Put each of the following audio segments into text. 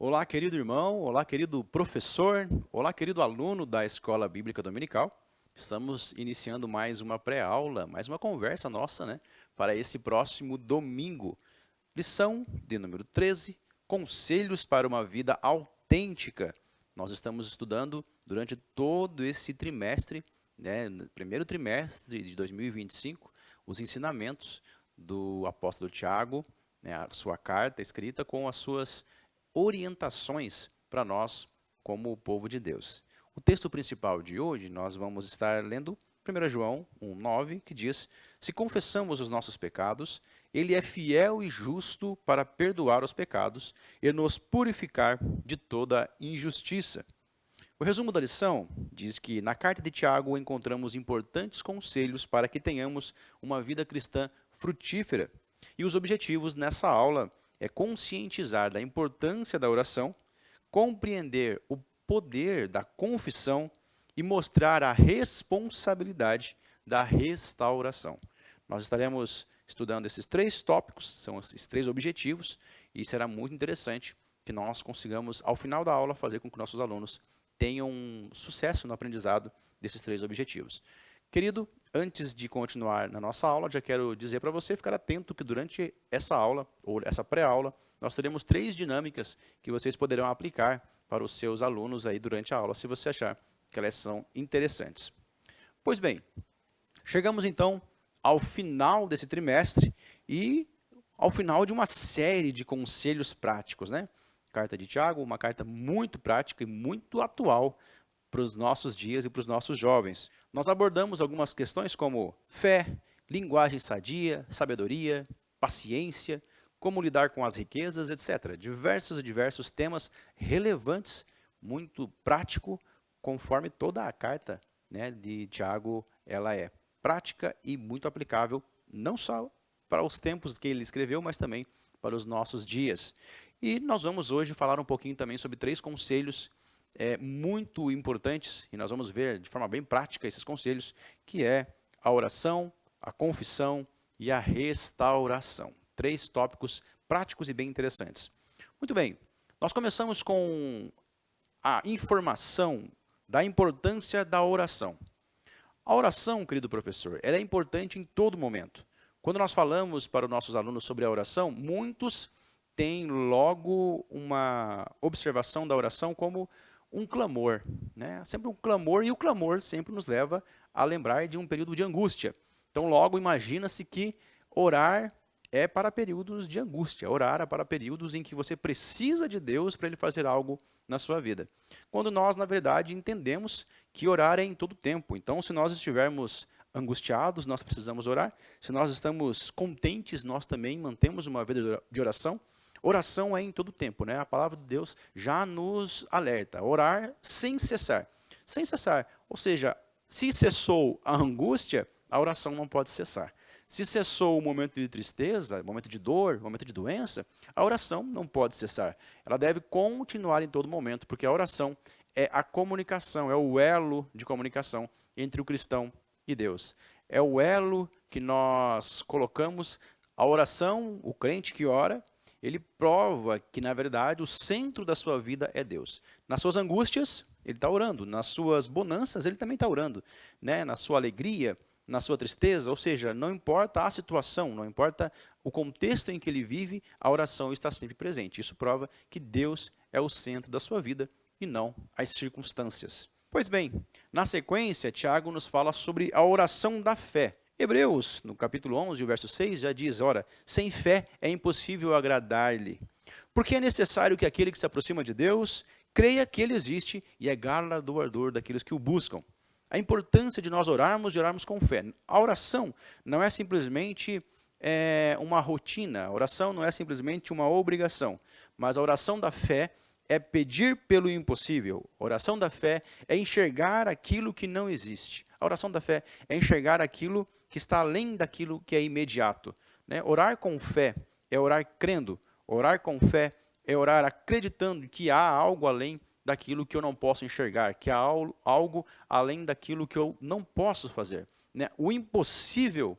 Olá, querido irmão, olá, querido professor, olá, querido aluno da Escola Bíblica Dominical. Estamos iniciando mais uma pré-aula, mais uma conversa nossa, né, para esse próximo domingo. Lição de número 13, Conselhos para uma Vida Autêntica. Nós estamos estudando durante todo esse trimestre, né, no primeiro trimestre de 2025, os ensinamentos do apóstolo Tiago, né, a sua carta escrita com as suas orientações para nós como o povo de Deus. O texto principal de hoje, nós vamos estar lendo 1 João 1,9, que diz: Se confessamos os nossos pecados, ele é fiel e justo para perdoar os pecados e nos purificar de toda injustiça. O resumo da lição diz que na carta de Tiago encontramos importantes conselhos para que tenhamos uma vida cristã frutífera. E os objetivos nessa aula é conscientizar da importância da oração, compreender o poder da confissão e mostrar a responsabilidade da restauração. Nós estaremos estudando esses três tópicos, são esses três objetivos, e será muito interessante que nós consigamos, ao final da aula, fazer com que nossos alunos tenham sucesso no aprendizado desses três objetivos. Querido, antes de continuar na nossa aula, já quero dizer para você ficar atento que durante essa aula, ou essa pré-aula, nós teremos três dinâmicas que vocês poderão aplicar para os seus alunos aí durante a aula, se você achar que elas são interessantes. Pois bem, chegamos então ao final desse trimestre e ao final de uma série de conselhos práticos, né? Carta de Tiago, uma carta muito prática e muito atual para os nossos dias e para os nossos jovens. Nós abordamos algumas questões como fé, linguagem sadia, sabedoria, paciência, como lidar com as riquezas, etc. Diversos temas relevantes, muito prático, conforme toda a carta, né, de Tiago, ela é prática e muito aplicável, não só para os tempos que ele escreveu, mas também para os nossos dias. E nós vamos hoje falar um pouquinho também sobre três conselhos muito importantes, e nós vamos ver de forma bem prática esses conselhos, que é a oração, a confissão e a restauração. Três tópicos práticos e bem interessantes. Muito bem, nós começamos com a informação da importância da oração. A oração, querido professor, ela é importante em todo momento. Quando nós falamos para os nossos alunos sobre a oração, muitos têm logo uma observação da oração como um clamor, né? Sempre um clamor, e o clamor sempre nos leva a lembrar de um período de angústia. Então, logo imagina-se que orar é para períodos de angústia, orar é para períodos em que você precisa de Deus para Ele fazer algo na sua vida. Quando nós, na verdade, entendemos que orar é em todo tempo. Então, se nós estivermos angustiados, nós precisamos orar. Se nós estamos contentes, nós também mantemos uma vida de oração. Oração é em todo tempo, né? A palavra de Deus já nos alerta. Orar sem cessar. Sem cessar. Ou seja, se cessou a angústia, a oração não pode cessar. Se cessou o momento de tristeza, momento de dor, momento de doença, a oração não pode cessar. Ela deve continuar em todo momento, porque a oração é a comunicação, é o elo de comunicação entre o cristão e Deus. É o elo que nós colocamos. A oração, o crente que ora, ele prova que, na verdade, o centro da sua vida é Deus. Nas suas angústias, ele está orando. Nas suas bonanças, ele também está orando. Né? Na sua alegria, na sua tristeza, ou seja, não importa a situação, não importa o contexto em que ele vive, a oração está sempre presente. Isso prova que Deus é o centro da sua vida e não as circunstâncias. Pois bem, na sequência, Tiago nos fala sobre a oração da fé. Hebreus, no capítulo 11, o verso 6, já diz, ora, sem fé é impossível agradar-lhe. Porque é necessário que aquele que se aproxima de Deus creia que ele existe e é galardoador daqueles que o buscam. A importância de nós orarmos e orarmos com fé. A oração não é simplesmente uma rotina, a oração não é simplesmente uma obrigação, mas a oração da fé é pedir pelo impossível. A oração da fé é enxergar aquilo que não existe. A oração da fé é enxergar aquilo que está além daquilo que é imediato. Né? Orar com fé é orar crendo. Orar com fé é orar acreditando que há algo além daquilo que eu não posso enxergar, que há algo além daquilo que eu não posso fazer. Né? O impossível,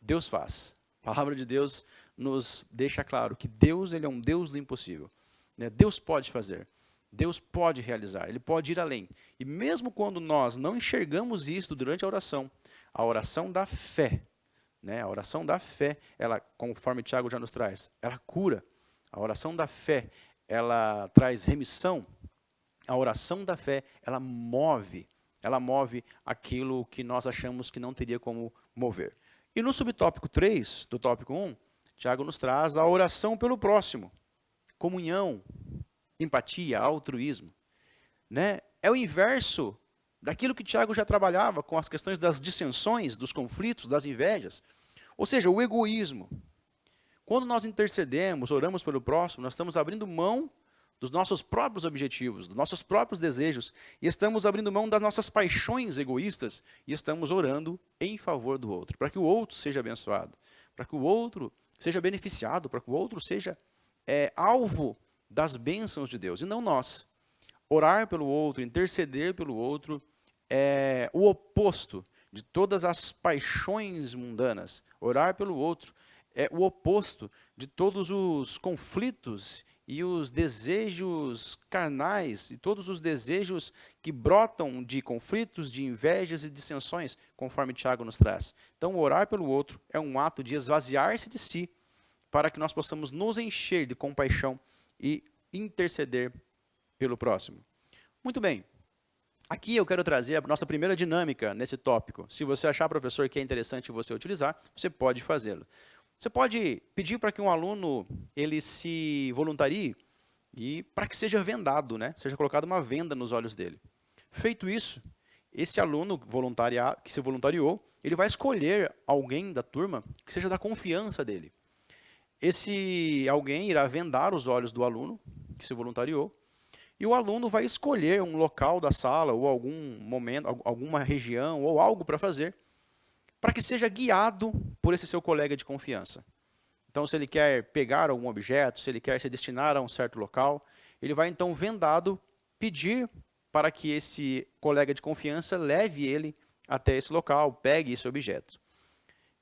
Deus faz. A palavra de Deus nos deixa claro que Deus, ele é um Deus do impossível. né? Deus pode fazer. Deus pode realizar, Ele pode ir além. E mesmo quando nós não enxergamos isso durante a oração da fé, né? A oração da fé, ela, conforme Tiago já nos traz, ela cura. A oração da fé, ela traz remissão. A oração da fé, ela move aquilo que nós achamos que não teria como mover. E no subtópico 3, do tópico 1, Tiago nos traz a oração pelo próximo. Comunhão, empatia, altruísmo, né? É o inverso daquilo que Tiago já trabalhava com as questões das dissensões, dos conflitos, das invejas. Ou seja, o egoísmo. Quando nós intercedemos, oramos pelo próximo, nós estamos abrindo mão dos nossos próprios objetivos, dos nossos próprios desejos, e estamos abrindo mão das nossas paixões egoístas, e estamos orando em favor do outro, para que o outro seja abençoado, para que o outro seja beneficiado, para que o outro seja alvo das bênçãos de Deus, e não nós. Orar pelo outro, interceder pelo outro, é o oposto de todas as paixões mundanas. Orar pelo outro é o oposto de todos os conflitos e os desejos carnais, e todos os desejos que brotam de conflitos, de invejas e dissensões, conforme Tiago nos traz. Então, orar pelo outro é um ato de esvaziar-se de si, para que nós possamos nos encher de compaixão e interceder pelo próximo. Muito bem. Aqui eu quero trazer a nossa primeira dinâmica nesse tópico. Se você achar, professor, que é interessante você utilizar, você pode fazê-lo. Você pode pedir para que um aluno ele se voluntarie e para que seja vendado, né? Seja colocada uma venda nos olhos dele. Feito isso, esse aluno que se voluntariou, ele vai escolher alguém da turma que seja da confiança dele. Esse alguém irá vendar os olhos do aluno que se voluntariou, e o aluno vai escolher um local da sala, ou algum momento, alguma região, ou algo para fazer, para que seja guiado por esse seu colega de confiança. Então, se ele quer pegar algum objeto, se ele quer se destinar a um certo local, ele vai então, vendado, pedir para que esse colega de confiança leve ele até esse local, pegue esse objeto.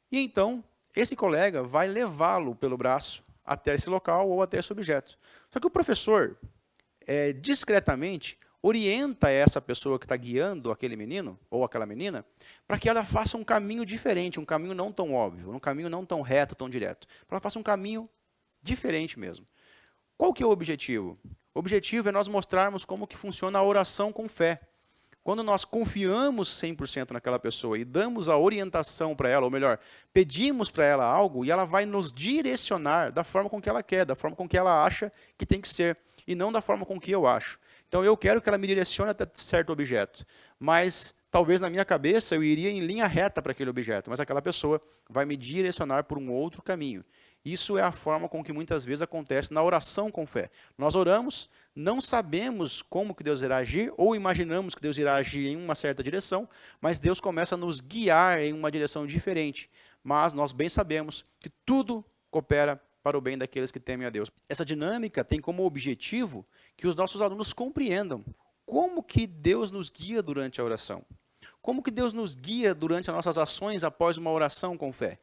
E então, esse colega vai levá-lo pelo braço até esse local ou até esse objeto. Só que o professor, discretamente, orienta essa pessoa que está guiando aquele menino ou aquela menina para que ela faça um caminho diferente, um caminho não tão óbvio, um caminho não tão reto, tão direto. Para que ela faça um caminho diferente mesmo. Qual que é o objetivo? O objetivo é nós mostrarmos como que funciona a oração com fé. Quando nós confiamos 100% naquela pessoa e damos a orientação para ela, ou melhor, pedimos para ela algo e ela vai nos direcionar da forma com que ela quer, da forma com que ela acha que tem que ser, e não da forma com que eu acho. Então eu quero que ela me direcione até certo objeto, mas talvez na minha cabeça eu iria em linha reta para aquele objeto, mas aquela pessoa vai me direcionar por um outro caminho. Isso é a forma com que muitas vezes acontece na oração com fé. Nós oramos, não sabemos como que Deus irá agir, ou imaginamos que Deus irá agir em uma certa direção, mas Deus começa a nos guiar em uma direção diferente. Mas nós bem sabemos que tudo coopera para o bem daqueles que temem a Deus. Essa dinâmica tem como objetivo que os nossos alunos compreendam como que Deus nos guia durante a oração. Como que Deus nos guia durante as nossas ações após uma oração com fé.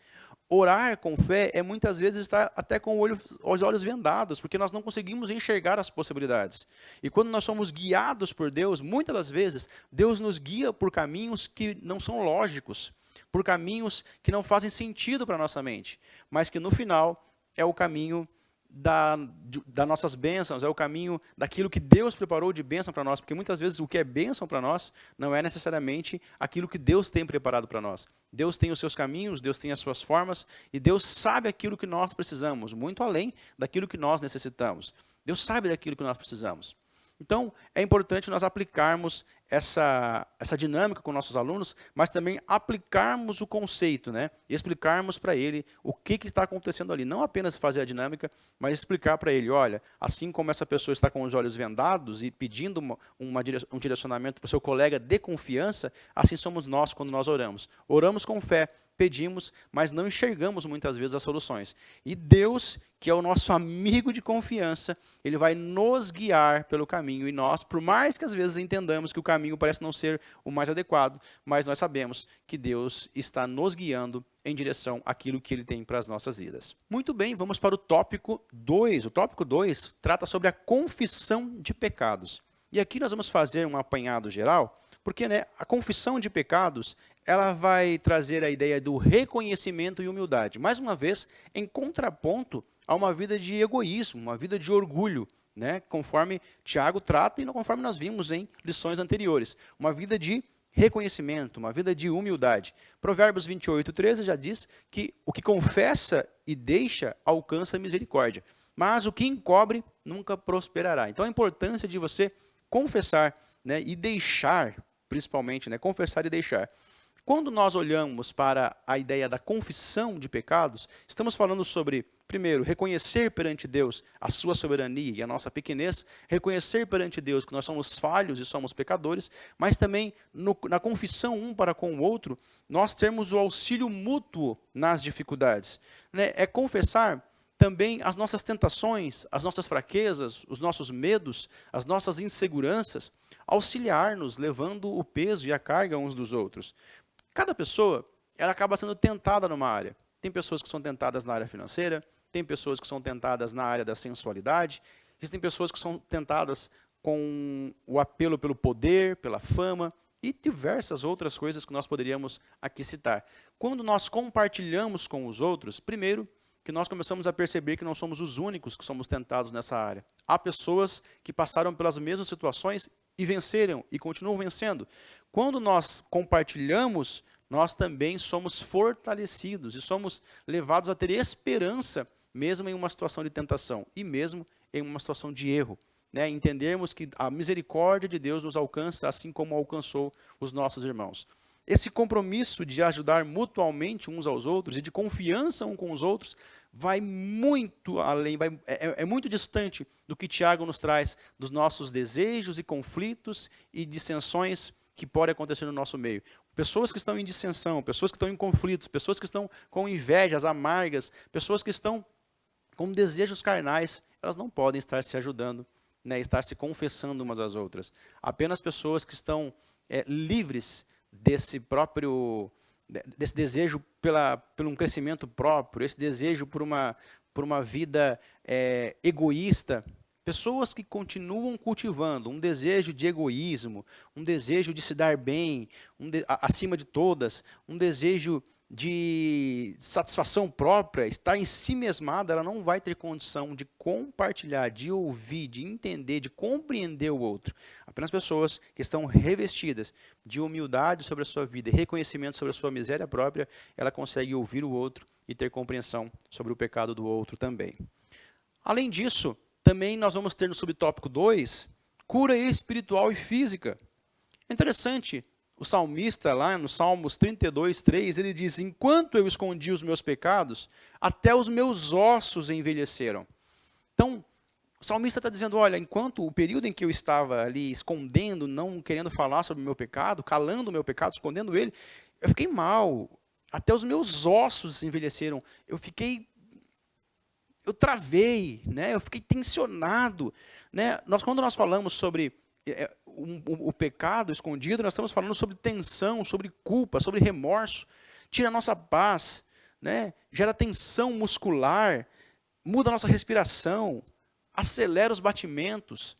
Orar com fé é muitas vezes estar até com os olhos vendados, porque nós não conseguimos enxergar as possibilidades. E quando nós somos guiados por Deus, muitas das vezes, Deus nos guia por caminhos que não são lógicos, por caminhos que não fazem sentido para a nossa mente, mas que no final é o caminho das nossas bênçãos, é o caminho daquilo que Deus preparou de bênção para nós, porque muitas vezes o que é bênção para nós não é necessariamente aquilo que Deus tem preparado para nós. Deus tem os seus caminhos, Deus tem as suas formas, e Deus sabe aquilo que nós precisamos, muito além daquilo que nós necessitamos. Deus sabe daquilo que nós precisamos. Então, é importante nós aplicarmos essa dinâmica com nossos alunos, mas também aplicarmos o conceito, né? E explicarmos para ele o que está acontecendo ali. Não apenas fazer a dinâmica, mas explicar para ele, olha, assim como essa pessoa está com os olhos vendados e pedindo um direcionamento para o seu colega de confiança, assim somos nós quando nós oramos. Oramos com fé, pedimos, mas não enxergamos muitas vezes as soluções. E Deus, que é o nosso amigo de confiança, Ele vai nos guiar pelo caminho. E nós, por mais que às vezes entendamos que o caminho parece não ser o mais adequado, mas nós sabemos que Deus está nos guiando em direção àquilo que Ele tem para as nossas vidas. Muito bem, vamos para o tópico 2. O tópico 2 trata sobre a confissão de pecados. E aqui nós vamos fazer um apanhado geral, porque a confissão de pecados, ela vai trazer a ideia do reconhecimento e humildade. Mais uma vez, em contraponto a uma vida de egoísmo, uma vida de orgulho, conforme Tiago trata e conforme nós vimos em lições anteriores. Uma vida de reconhecimento, uma vida de humildade. Provérbios 28:13 já diz que o que confessa e deixa alcança misericórdia, mas o que encobre nunca prosperará. Então a importância de você confessar e deixar, principalmente, confessar e deixar. Quando nós olhamos para a ideia da confissão de pecados, estamos falando sobre, primeiro, reconhecer perante Deus a sua soberania e a nossa pequenez, reconhecer perante Deus que nós somos falhos e somos pecadores, mas também na confissão um para com o outro, nós termos o auxílio mútuo nas dificuldades. É confessar também as nossas tentações, as nossas fraquezas, os nossos medos, as nossas inseguranças, auxiliar-nos, levando o peso e a carga uns dos outros. Cada pessoa, ela acaba sendo tentada numa área. Tem pessoas que são tentadas na área financeira, tem pessoas que são tentadas na área da sensualidade, existem pessoas que são tentadas com o apelo pelo poder, pela fama e diversas outras coisas que nós poderíamos aqui citar. Quando nós compartilhamos com os outros, primeiro, que nós começamos a perceber que não somos os únicos que somos tentados nessa área. Há pessoas que passaram pelas mesmas situações e venceram e continuam vencendo. Quando nós compartilhamos, nós também somos fortalecidos e somos levados a ter esperança, mesmo em uma situação de tentação e mesmo em uma situação de erro. Entendermos que a misericórdia de Deus nos alcança assim como alcançou os nossos irmãos. Esse compromisso de ajudar mutuamente uns aos outros e de confiança uns com os outros vai muito além, é muito distante do que Tiago nos traz dos nossos desejos e conflitos e dissensões que podem acontecer no nosso meio. Pessoas que estão em dissensão, pessoas que estão em conflitos, pessoas que estão com invejas amargas, pessoas que estão com desejos carnais, elas não podem estar se ajudando, estar se confessando umas às outras. Apenas pessoas que estão livres desse desejo por um crescimento próprio, esse desejo por uma vida egoísta. Pessoas que continuam cultivando um desejo de egoísmo, um desejo de se dar bem, acima de todas, um desejo de satisfação própria, estar em si mesmada, ela não vai ter condição de compartilhar, de ouvir, de entender, de compreender o outro. Apenas pessoas que estão revestidas de humildade sobre a sua vida e reconhecimento sobre a sua miséria própria, ela consegue ouvir o outro e ter compreensão sobre o pecado do outro também. Além disso, também nós vamos ter no subtópico 2, cura espiritual e física. É interessante, o salmista lá no Salmos 32:3, ele diz: enquanto eu escondi os meus pecados, até os meus ossos envelheceram. Então, o salmista está dizendo, olha, enquanto o período em que eu estava ali escondendo, não querendo falar sobre o meu pecado, calando o meu pecado, escondendo ele, eu fiquei mal, até os meus ossos envelheceram, eu travei, eu fiquei tensionado. Quando nós falamos sobre o pecado escondido, nós estamos falando sobre tensão, sobre culpa, sobre remorso, tira a nossa paz, gera tensão muscular, muda a nossa respiração, acelera os batimentos.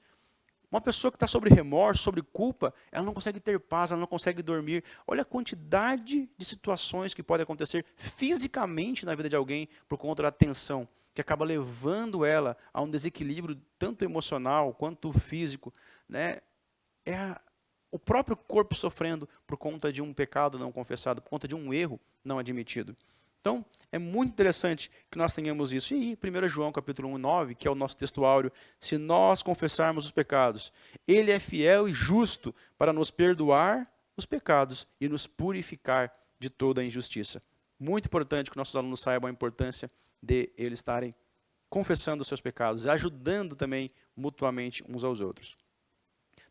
Uma pessoa que está sobre remorso, sobre culpa, ela não consegue ter paz, ela não consegue dormir. Olha a quantidade de situações que podem acontecer fisicamente na vida de alguém por conta da tensão, que acaba levando ela a um desequilíbrio tanto emocional quanto físico. O próprio corpo sofrendo por conta de um pecado não confessado, por conta de um erro não admitido. Então, é muito interessante que nós tenhamos isso. E aí, 1 João capítulo 1:9, que é o nosso texto áureo, se nós confessarmos os pecados, Ele é fiel e justo para nos perdoar os pecados e nos purificar de toda a injustiça. Muito importante que nossos alunos saibam a importância de eles estarem confessando os seus pecados, ajudando também mutuamente uns aos outros.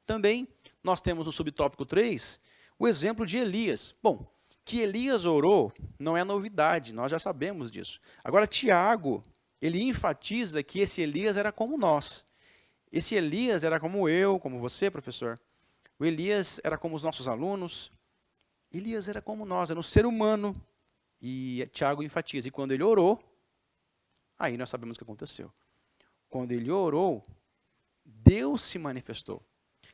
Também nós temos no subtópico 3 o exemplo de Elias. Bom, Que Elias orou não é novidade, nós já sabemos disso. Agora, Tiago, ele enfatiza que esse Elias era como nós. Esse Elias era como eu, como você, professor. O Elias era como os nossos alunos. Elias era como nós, era um ser humano. E Tiago enfatiza. E quando ele orou, aí nós sabemos o que aconteceu. Quando ele orou, Deus se manifestou.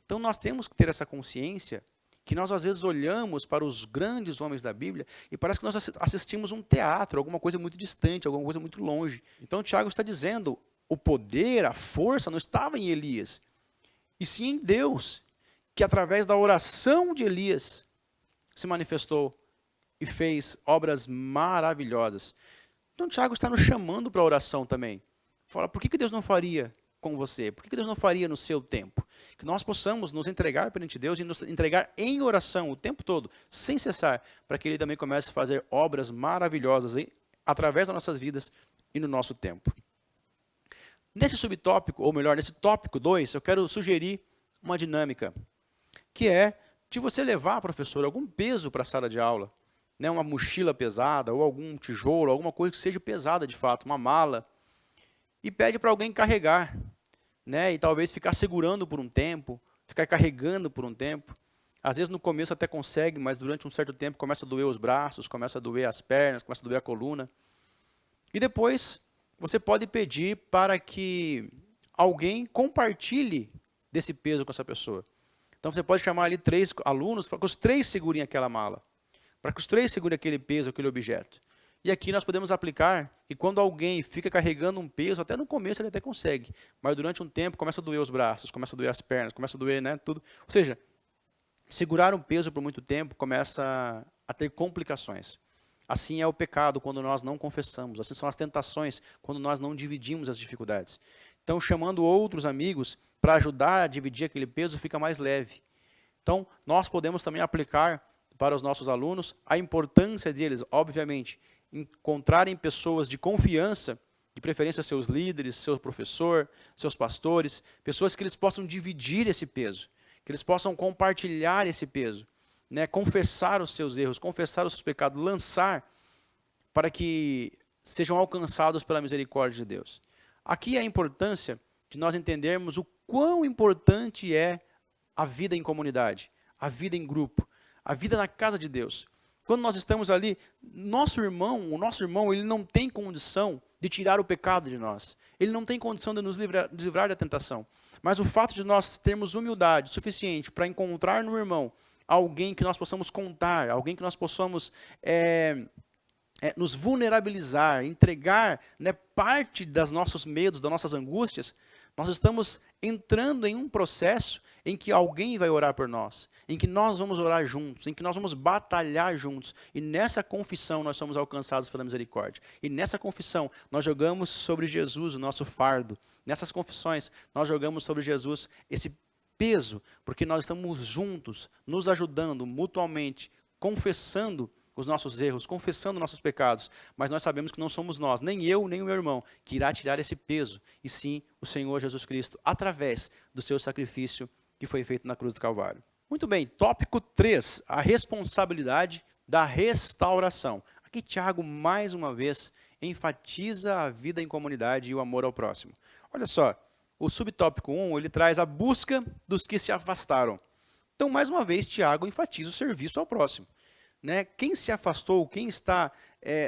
Então nós temos que ter essa consciência que nós às vezes olhamos para os grandes homens da Bíblia e parece que nós assistimos um teatro, alguma coisa muito distante, alguma coisa muito longe. Então Tiago está dizendo, o poder, a força não estava em Elias, e sim em Deus, que através da oração de Elias se manifestou e fez obras maravilhosas. Então Tiago está nos chamando para a oração também. Fala, por que Deus não faria com você? Por que Deus não faria no seu tempo? Que nós possamos nos entregar perante Deus e nos entregar em oração o tempo todo, sem cessar, para que Ele também comece a fazer obras maravilhosas através das nossas vidas e no nosso tempo. Nesse subtópico, ou melhor, nesse tópico 2, eu quero sugerir uma dinâmica, que é de você levar, professor, algum peso para a sala de aula, né, uma mochila pesada, ou algum tijolo, alguma coisa que seja pesada de fato, uma mala, e pede para alguém carregar, né, e talvez ficar segurando por um tempo, ficar carregando por um tempo. Às vezes no começo até consegue, mas durante um certo tempo começa a doer os braços, começa a doer as pernas, começa a doer a coluna. E depois você pode pedir para que alguém compartilhe desse peso com essa pessoa. Então você pode chamar ali 3 alunos para que os 3 segurem aquela mala, para que os 3 segurem aquele peso, aquele objeto. E aqui nós podemos aplicar que quando alguém fica carregando um peso, até no começo ele até consegue, mas durante um tempo começa a doer os braços, começa a doer as pernas, começa a doer, né, tudo. Ou seja, segurar um peso por muito tempo começa a ter complicações. Assim é o pecado quando nós não confessamos, assim são as tentações quando nós não dividimos as dificuldades. Então, chamando outros amigos para ajudar a dividir aquele peso, fica mais leve. Então, nós podemos também aplicar para os nossos alunos a importância deles, obviamente, encontrarem pessoas de confiança, de preferência seus líderes, seu professor, seus pastores, pessoas que eles possam dividir esse peso, que eles possam compartilhar esse peso, né? Confessar os seus erros, confessar os seus pecados, lançar para que sejam alcançados pela misericórdia de Deus. Aqui é a importância de nós entendermos o quão importante é a vida em comunidade, a vida em grupo, a vida na casa de Deus. Quando nós estamos ali, o nosso irmão, ele não tem condição de tirar o pecado de nós. Ele não tem condição de nos livrar da tentação. Mas o fato de nós termos humildade suficiente para encontrar no irmão alguém que nós possamos contar, alguém que nós possamos nos vulnerabilizar, entregar, né, parte dos nossos medos, das nossas angústias, nós estamos entrando em um processo em que alguém vai orar por nós, em que nós vamos orar juntos, em que nós vamos batalhar juntos. E nessa confissão nós somos alcançados pela misericórdia. E nessa confissão nós jogamos sobre Jesus o nosso fardo. Nessas confissões nós jogamos sobre Jesus esse peso, porque nós estamos juntos, nos ajudando mutuamente, confessando os nossos erros, confessando nossos pecados, mas nós sabemos que não somos nós, nem eu, nem o meu irmão, que irá tirar esse peso, e sim o Senhor Jesus Cristo, através do seu sacrifício que foi feito na cruz do Calvário. Muito bem, tópico 3, a responsabilidade da restauração. Aqui Tiago, mais uma vez, enfatiza a vida em comunidade e o amor ao próximo. Olha só, o subtópico 1, ele traz a busca dos que se afastaram. Então, mais uma vez, Tiago enfatiza o serviço ao próximo. Né? Quem se afastou, quem está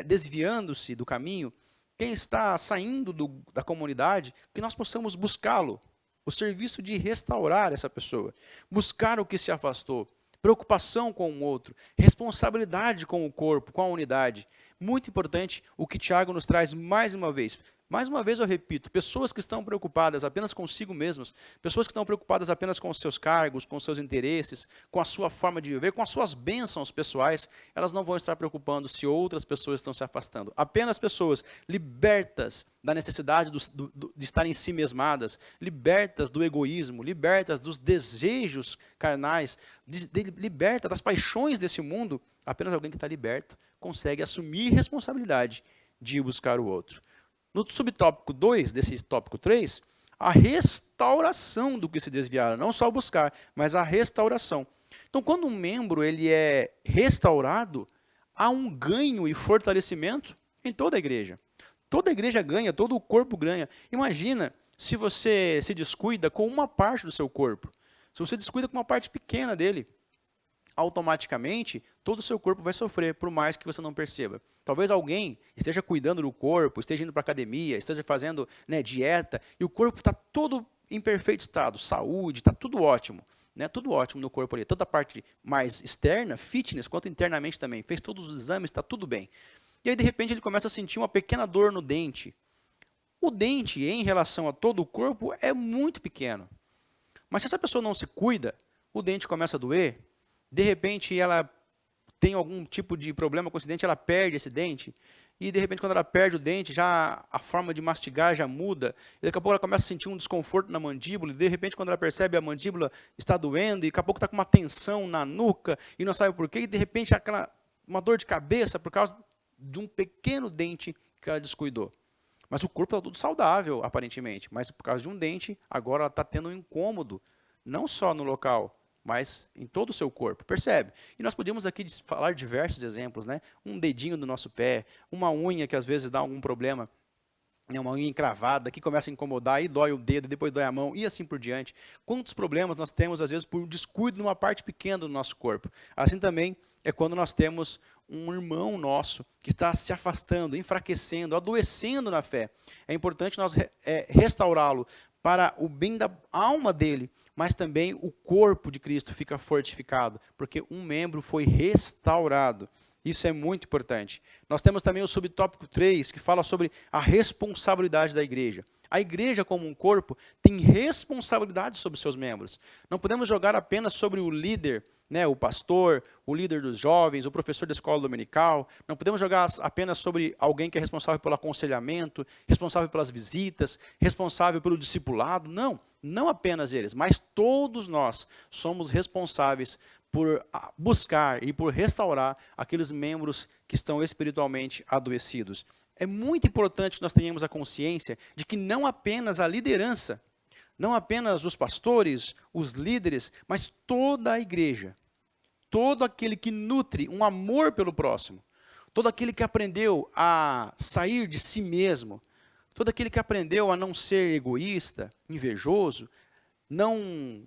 desviando-se do caminho, quem está saindo da comunidade, que nós possamos buscá-lo, o serviço de restaurar essa pessoa, buscar o que se afastou, preocupação com o outro, responsabilidade com o corpo, com a unidade. Muito importante o que Tiago nos traz mais uma vez. Mais uma vez eu repito, pessoas que estão preocupadas apenas consigo mesmas, pessoas que estão preocupadas apenas com os seus cargos, com os seus interesses, com a sua forma de viver, com as suas bênçãos pessoais, elas não vão estar preocupando se outras pessoas estão se afastando. Apenas pessoas libertas da necessidade de estarem em si mesmadas, libertas do egoísmo, libertas dos desejos carnais, libertas das paixões desse mundo, apenas alguém que está liberto consegue assumir responsabilidade de ir buscar o outro. No subtópico 2, desse tópico 3, a restauração do que se desviaram. Não só buscar, mas a restauração. Então, quando um membro ele é restaurado, há um ganho e fortalecimento em toda a igreja. Toda a igreja ganha, todo o corpo ganha. Imagina se você se descuida com uma parte do seu corpo. Se você descuida com uma parte pequena dele, automaticamente todo o seu corpo vai sofrer, por mais que você não perceba. Talvez alguém esteja cuidando do corpo, esteja indo para a academia, esteja fazendo, né, dieta, e o corpo está todo em perfeito estado, saúde, está tudo ótimo. Né, tudo ótimo no corpo ali, tanto a parte mais externa, fitness, quanto internamente também. Fez todos os exames, está tudo bem. E aí, de repente, ele começa a sentir uma pequena dor no dente. O dente, em relação a todo o corpo, é muito pequeno. Mas se essa pessoa não se cuida, o dente começa a doer, de repente ela tem algum tipo de problema com esse dente, ela perde esse dente, e de repente quando ela perde o dente, já a forma de mastigar já muda, e daqui a pouco ela começa a sentir um desconforto na mandíbula, e de repente quando ela percebe a mandíbula está doendo, e daqui a pouco está com uma tensão na nuca, e não sabe por quê, e de repente uma dor de cabeça por causa de um pequeno dente que ela descuidou. Mas o corpo está tudo saudável, aparentemente, mas por causa de um dente, agora ela está tendo um incômodo, não só no local, mas em todo o seu corpo, percebe? E nós podíamos aqui falar diversos exemplos, né? Um dedinho do nosso pé, uma unha que às vezes dá algum problema, né? Uma unha encravada que começa a incomodar, e dói o dedo, depois dói a mão, e assim por diante. Quantos problemas nós temos, às vezes, por descuido numa parte pequena do nosso corpo. Assim também é quando nós temos um irmão nosso que está se afastando, enfraquecendo, adoecendo na fé. É importante nós restaurá-lo para o bem da alma dele, mas também o corpo de Cristo fica fortificado, porque um membro foi restaurado. Isso é muito importante. Nós temos também o subtópico 3, que fala sobre a responsabilidade da igreja. A igreja, como um corpo, tem responsabilidade sobre seus membros. Não podemos jogar apenas sobre o líder, né, o pastor, o líder dos jovens, o professor da escola dominical. Não podemos jogar apenas sobre alguém que é responsável pelo aconselhamento, responsável pelas visitas, responsável pelo discipulado. Não, não apenas eles, mas todos nós somos responsáveis por buscar e por restaurar aqueles membros que estão espiritualmente adoecidos. É muito importante que nós tenhamos a consciência de que não apenas a liderança, não apenas os pastores, os líderes, mas toda a igreja, todo aquele que nutre um amor pelo próximo, todo aquele que aprendeu a sair de si mesmo, todo aquele que aprendeu a não ser egoísta, invejoso, não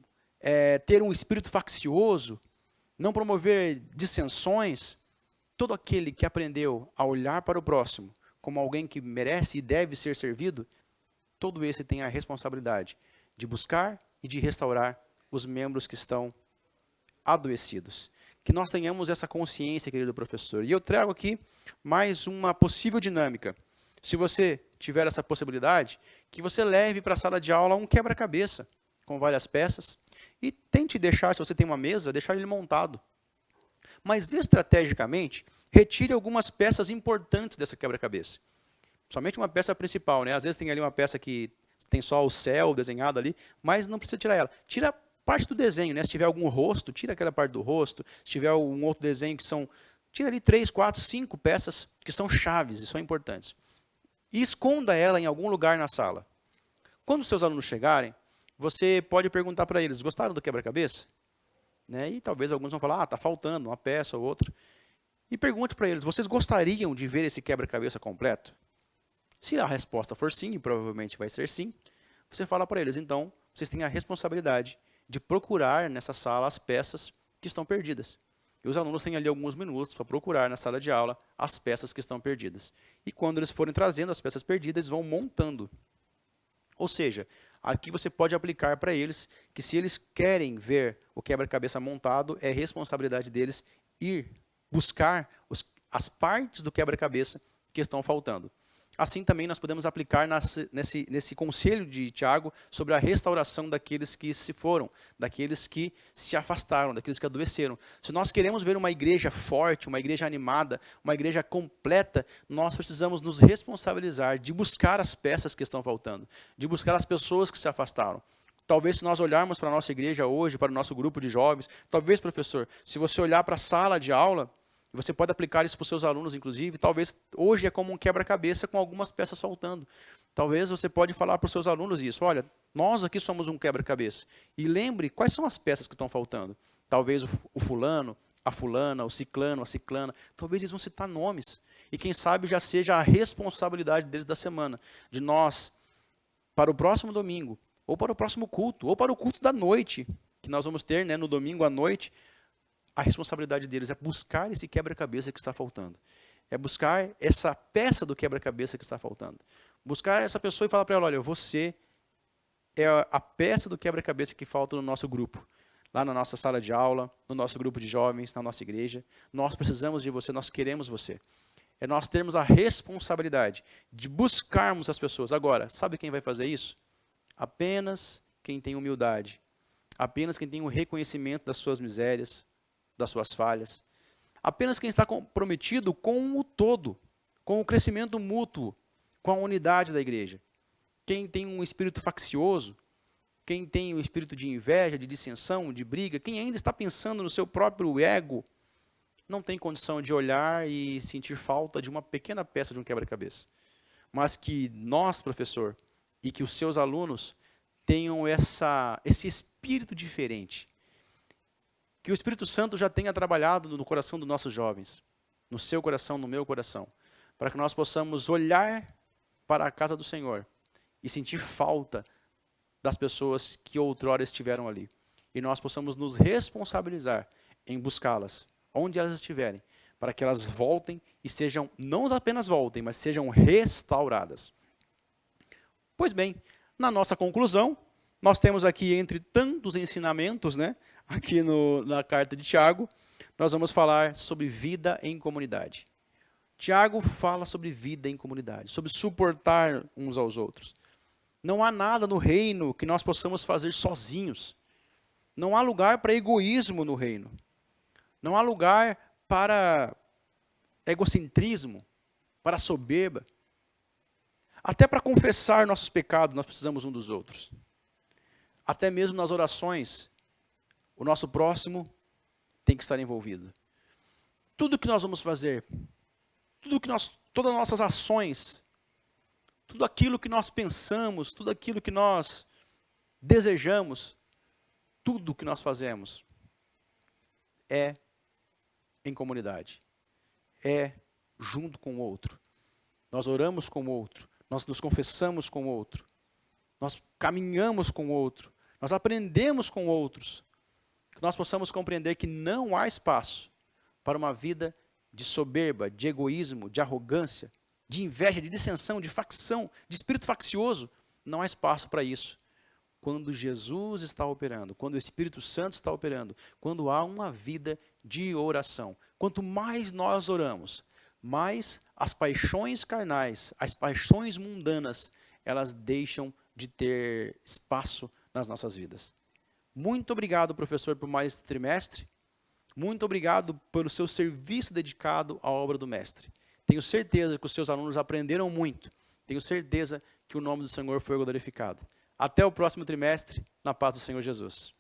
ter um espírito faccioso, não promover dissensões, todo aquele que aprendeu a olhar para o próximo como alguém que merece e deve ser servido, todo esse tem a responsabilidade de buscar e de restaurar os membros que estão adoecidos. Que nós tenhamos essa consciência, querido professor. E eu trago aqui mais uma possível dinâmica. Se você tiver essa possibilidade, que você leve para a sala de aula um quebra-cabeça com várias peças e tente deixar, se você tem uma mesa, deixar ele montado. Mas estrategicamente, retire algumas peças importantes dessa quebra-cabeça. Somente uma peça principal, né? Às vezes tem ali uma peça que tem só o céu desenhado ali, mas não precisa tirar ela. Tira parte do desenho, né? Se tiver algum rosto, tira aquela parte do rosto. Se tiver um outro desenho que são... Tira ali 3, 4, 5 peças que são chaves e são importantes. E esconda ela em algum lugar na sala. Quando os seus alunos chegarem, você pode perguntar para eles, gostaram do quebra-cabeça? Né? E talvez alguns vão falar, está faltando uma peça ou outra. E pergunte para eles, vocês gostariam de ver esse quebra-cabeça completo? Se a resposta for sim, e provavelmente vai ser sim, você fala para eles, então, vocês têm a responsabilidade de procurar nessa sala as peças que estão perdidas. E os alunos têm ali alguns minutos para procurar na sala de aula as peças que estão perdidas. E quando eles forem trazendo as peças perdidas, eles vão montando. Ou seja, aqui você pode aplicar para eles que se eles querem ver o quebra-cabeça montado, é responsabilidade deles ir buscar as partes do quebra-cabeça que estão faltando. Assim também nós podemos aplicar nesse conselho de Tiago sobre a restauração daqueles que se foram, daqueles que se afastaram, daqueles que adoeceram. Se nós queremos ver uma igreja forte, uma igreja animada, uma igreja completa, nós precisamos nos responsabilizar de buscar as peças que estão faltando, de buscar as pessoas que se afastaram. Talvez se nós olharmos para a nossa igreja hoje, para o nosso grupo de jovens, talvez, professor, se você olhar para a sala de aula, você pode aplicar isso para os seus alunos, inclusive, talvez hoje é como um quebra-cabeça com algumas peças faltando. Talvez você pode falar para os seus alunos isso, olha, nós aqui somos um quebra-cabeça. E lembre quais são as peças que estão faltando. Talvez o fulano, a fulana, o ciclano, a ciclana. Talvez eles vão citar nomes. E quem sabe já seja a responsabilidade deles da semana, de nós, para o próximo domingo, ou para o próximo culto, ou para o culto da noite, que nós vamos ter, né, no domingo à noite, a responsabilidade deles é buscar esse quebra-cabeça que está faltando. É buscar essa peça do quebra-cabeça que está faltando. Buscar essa pessoa e falar para ela, olha, você é a peça do quebra-cabeça que falta no nosso grupo. Lá na nossa sala de aula, no nosso grupo de jovens, na nossa igreja. Nós precisamos de você, nós queremos você. É nós termos a responsabilidade de buscarmos as pessoas. Agora, sabe quem vai fazer isso? Apenas quem tem humildade. Apenas quem tem o reconhecimento das suas misérias, das suas falhas. Apenas quem está comprometido com o todo, com o crescimento mútuo, com a unidade da igreja. Quem tem um espírito faccioso, quem tem um espírito de inveja, de dissensão, de briga, quem ainda está pensando no seu próprio ego, não tem condição de olhar e sentir falta de uma pequena peça de um quebra-cabeça. Mas que nós, professor, e que os seus alunos tenham esse espírito diferente. Que o Espírito Santo já tenha trabalhado no coração dos nossos jovens, no seu coração, no meu coração, para que nós possamos olhar para a casa do Senhor e sentir falta das pessoas que outrora estiveram ali. E nós possamos nos responsabilizar em buscá-las, onde elas estiverem, para que elas voltem e sejam, não apenas voltem, mas sejam restauradas. Pois bem, na nossa conclusão, nós temos aqui, entre tantos ensinamentos, né, aqui na carta de Tiago, nós vamos falar sobre vida em comunidade. Tiago fala sobre vida em comunidade, sobre suportar uns aos outros. Não há nada no reino que nós possamos fazer sozinhos. Não há lugar para egoísmo no reino. Não há lugar para egocentrismo, para soberba. Até para confessar nossos pecados, nós precisamos um dos outros. Até mesmo nas orações, o nosso próximo tem que estar envolvido. Tudo que nós vamos fazer, todas as nossas ações, tudo aquilo que nós pensamos, tudo aquilo que nós desejamos, tudo que nós fazemos é em comunidade, é junto com o outro. Nós oramos com o outro, nós nos confessamos com o outro, nós caminhamos com o outro, nós aprendemos com outros. Que nós possamos compreender que não há espaço para uma vida de soberba, de egoísmo, de arrogância, de inveja, de dissensão, de facção, de espírito faccioso. Não há espaço para isso. Quando Jesus está operando, quando o Espírito Santo está operando, quando há uma vida de oração. Quanto mais nós oramos, mais as paixões carnais, as paixões mundanas, elas deixam de ter espaço nas nossas vidas. Muito obrigado, professor, por mais esse trimestre. Muito obrigado pelo seu serviço dedicado à obra do mestre. Tenho certeza que os seus alunos aprenderam muito. Tenho certeza que o nome do Senhor foi glorificado. Até o próximo trimestre, na paz do Senhor Jesus.